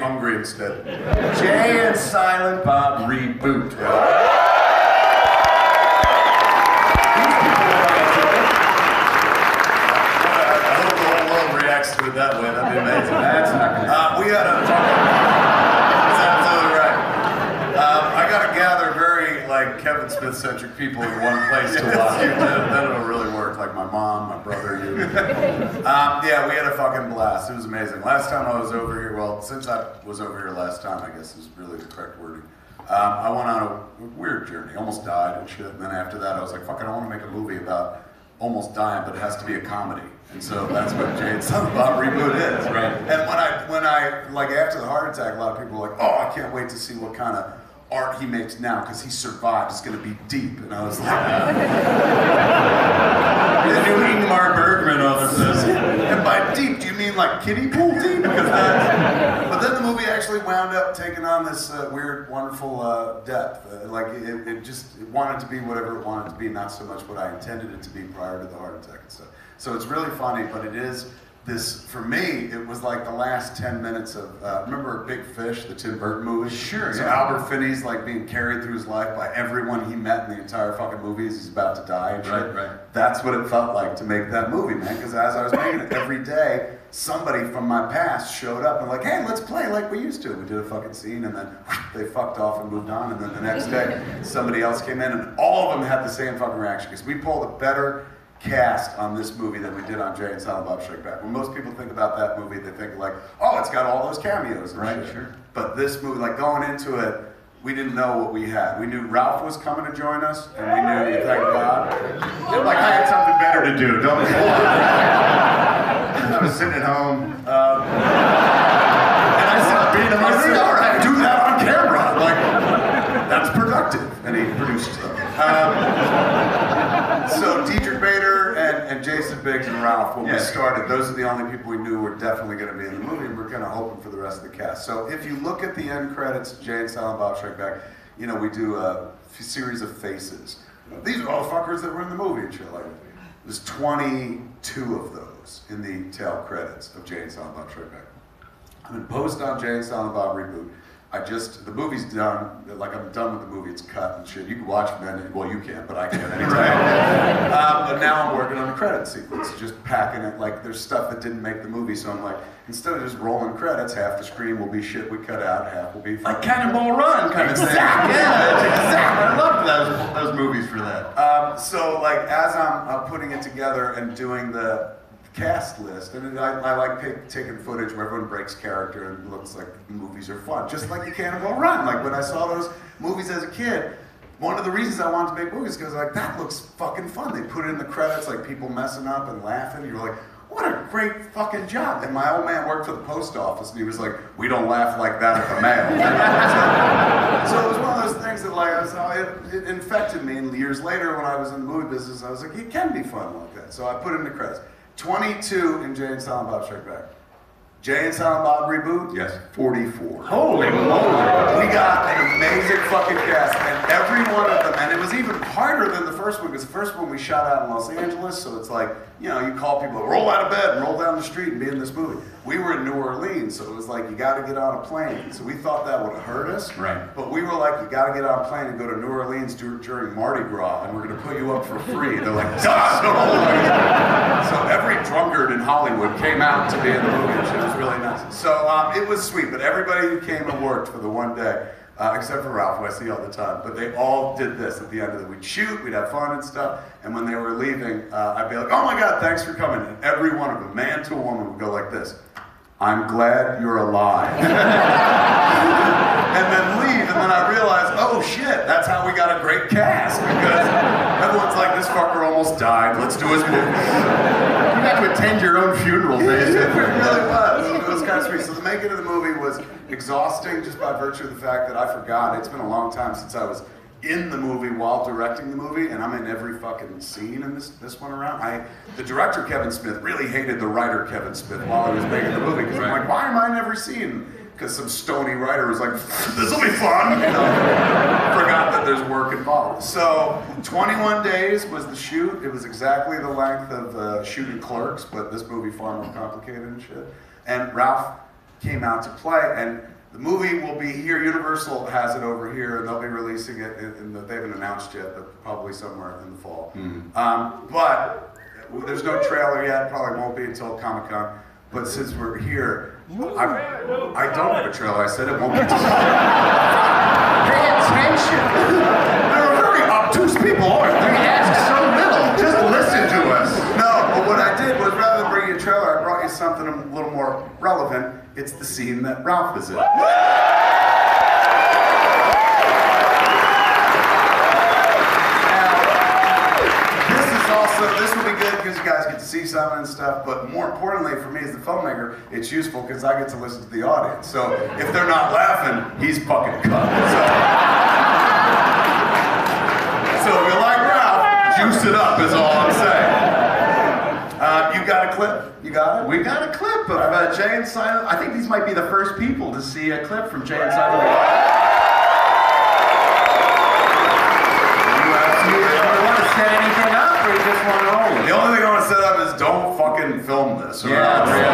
hungry instead. Jay and Silent Bob Reboot. To it that way, that'd be amazing. That's not gonna we gotta that's absolutely right. I gotta gather very like Kevin Smith-centric people in one place to watch it. Then it'll really work. Like my mom, my brother, you. Yeah, we had a fucking blast. It was amazing. Last time I was over here, well, since I was over here last time, I guess is really the correct wording. I went on a weird journey, almost died and shit. And then after that, I was like, fuck, I don't want to make a movie about almost dying, but it has to be a comedy. And so that's what Jay and Silent Bob Reboot is. Right. And when I like after the heart attack, a lot of people were like, oh, I can't wait to see what kind of art he makes now because he survived. It's going to be deep. And I was like, the new Ingmar Bergman all this is. And by deep, do you mean like kiddie pool deep? Because that's. But then the movie actually wound up taking on this weird, wonderful depth. Like it just wanted to be whatever it wanted to be, not so much what I intended it to be prior to the heart attack and stuff. So it's really funny, but it is this, for me, it was like the last 10 minutes of, remember Big Fish, the Tim Burton movie? Sure, so yeah. Albert Finney's like being carried through his life by everyone he met in the entire fucking movie as he's about to die and shit. Right. That's what it felt like to make that movie, man, because as I was making it every day, somebody from my past showed up and like, hey, let's play like we used to. We did a fucking scene and then they fucked off and moved on, and then the next day, somebody else came in and all of them had the same fucking reaction, because we pulled a better cast on this movie than we did on Jay and Silent Bob Strike Back. When most people think about that movie, they think like, oh, it's got all those cameos and shit. Sure. But this movie, like going into it, we didn't know what we had. We knew Ralph was coming to join us, and we knew, thank God. Like I had something better to do, don't I was sitting at home, and I said, being a myself, all right, do that on camera. Like, that's productive. And he produced stuff. So Dietrich Bader and Jason Biggs and Ralph, when we started, those are the only people we knew were definitely going to be in the movie, and we're kind of hoping for the rest of the cast. So if you look at the end credits, Jay and Silent Bob Strike Back, you know, we do a series of faces. These are all the fuckers that were in the movie and shit like that. There's 22 of those in the tail credits of Jay and Silent Bob Strike Back. I'm in post on Jay and Silent Bob Reboot. The movie's done, like I'm done with the movie, it's cut and shit. You can watch it then, well you can't, but I can anytime. But now I'm working on a credit sequence, just packing it, like there's stuff that didn't make the movie, so I'm like, instead of just rolling credits, half the screen will be shit we cut out, half will be like Cannonball Run kind of thing. Yeah, that's exactly. I love those movies for that. So like as I'm putting it together and doing the cast list, and I like taking footage where everyone breaks character and looks like movies are fun, just like the Cannonball Run. Like when I saw those movies as a kid, one of the reasons I wanted to make movies because like that looks fucking fun. They put it in the credits like people messing up and laughing. You're like, what a great fucking job. And my old man worked for the post office and he was like, we don't laugh like that at the mail. So it was one of those things that like it infected me, and years later when I was in the movie business, I was like, it can be fun like that. So I put it in the credits. 22 in Jay and Silent Bob Strike Back. Jay and Silent Bob Reboot? Yes. 44. Holy moly! We got an amazing fucking cast, and every one of them, and it was even harder than the first one, because the first one we shot out in Los Angeles, so it's like, you know, you call people, roll out of bed and roll down the street and be in this movie. We were in New Orleans, so it was like, you gotta get on a plane. So we thought that would have hurt us, right? But we were like, you gotta get on a plane and go to New Orleans during Mardi Gras, and we're gonna put you up for free. They're like, duh! So every drunkard in Hollywood came out to be in the movie, and shit was really nice. So it was sweet, but everybody who came and worked for the one day, except for Ralph, who I see all the time, but they all did this at the end of it. We'd shoot, we'd have fun and stuff, and when they were leaving, I'd be like, oh my God, thanks for coming. And every one of them, man to woman, would go like this, I'm glad you're alive. And then leave, and then I realized, oh shit, that's how we got a great cast, because everyone's like, this fucker almost died, let's do his movie. You got to attend your own funeral, basically. It really was. It was kind of sweet. So the making of the movie was exhausting just by virtue of the fact that I forgot. It's been a long time since I was in the movie while directing the movie, and I'm in every fucking scene in this one around. The director, Kevin Smith, really hated the writer, Kevin Smith, while I was making the movie, because I'm like, why am I in every scene? Because some stony writer was like, this will be fun, you know. Forgot that there's work involved. So 21 days was the shoot. It was exactly the length of shooting Clerks, but this movie far more complicated and shit. And Ralph came out to play. And the movie will be here. Universal has it over here, and they'll be releasing it. They haven't announced yet, but probably somewhere in the fall. But there's no trailer yet. Probably won't be until Comic-Con. But since we're here, I don't have a trailer. I said it won't be until Pay attention. They're very obtuse people, aren't they? We ask so little. Just listen to us. No, but what I did was rather than bring you a trailer, I brought you something a little more relevant. It's the scene that Ralph is in. This will be good because you guys get to see something and stuff, but more importantly for me as the filmmaker, it's useful because I get to listen to the audience. So if they're not laughing, he's fucking cut. So if you like Ralph, juice it up is all I'm saying. You got a clip? You got it? We got a clip of Jay and Silent. I think these might be the first people to see a clip from Jay and Silent. Set anything up, or you just want to roll? The only thing I want to set up is don't fucking film this. Yeah, really.